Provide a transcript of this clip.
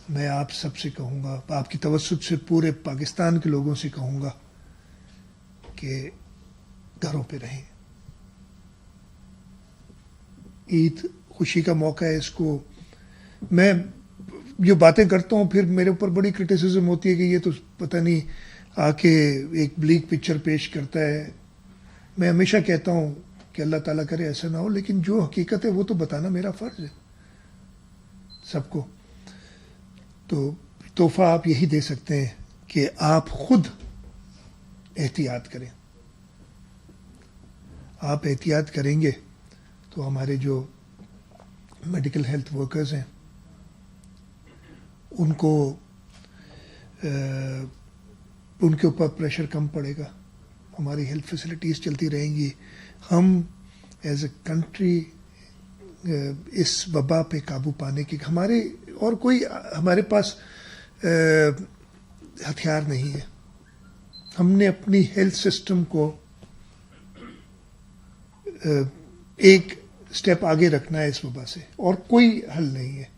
میں آپ سب سے کہوں گا، آپ کی توسط سے پورے پاکستان کے لوگوں سے کہوں گا کہ گھروں پہ رہیں. عید خوشی کا موقع ہے. اس کو میں جو باتیں کرتا ہوں پھر میرے اوپر بڑی کرٹیسزم ہوتی ہے کہ یہ تو پتہ نہیں آ کے ایک بلیک پکچر پیش کرتا ہے. میں ہمیشہ کہتا ہوں کہ اللہ تعالیٰ کرے ایسا نہ ہو، لیکن جو حقیقت ہے وہ تو بتانا میرا فرض ہے سب کو. تو تحفہ آپ یہی دے سکتے ہیں کہ آپ خود احتیاط کریں. آپ احتیاط کریں گے تو ہمارے جو میڈیکل ہیلتھ ورکرز ہیں ان کو ان کے اوپر پریشر کم پڑے گا. ہماری ہیلتھ فیسلٹیز چلتی رہیں گی. ہم ایز اے کنٹری اس وبا پہ قابو پانے کی ہمارے اور کوئی ہمارے پاس ہتھیار نہیں ہے. ہم نے اپنی ہیلتھ سسٹم کو ایک سٹیپ آگے رکھنا ہے اس وبا سے، اور کوئی حل نہیں ہے.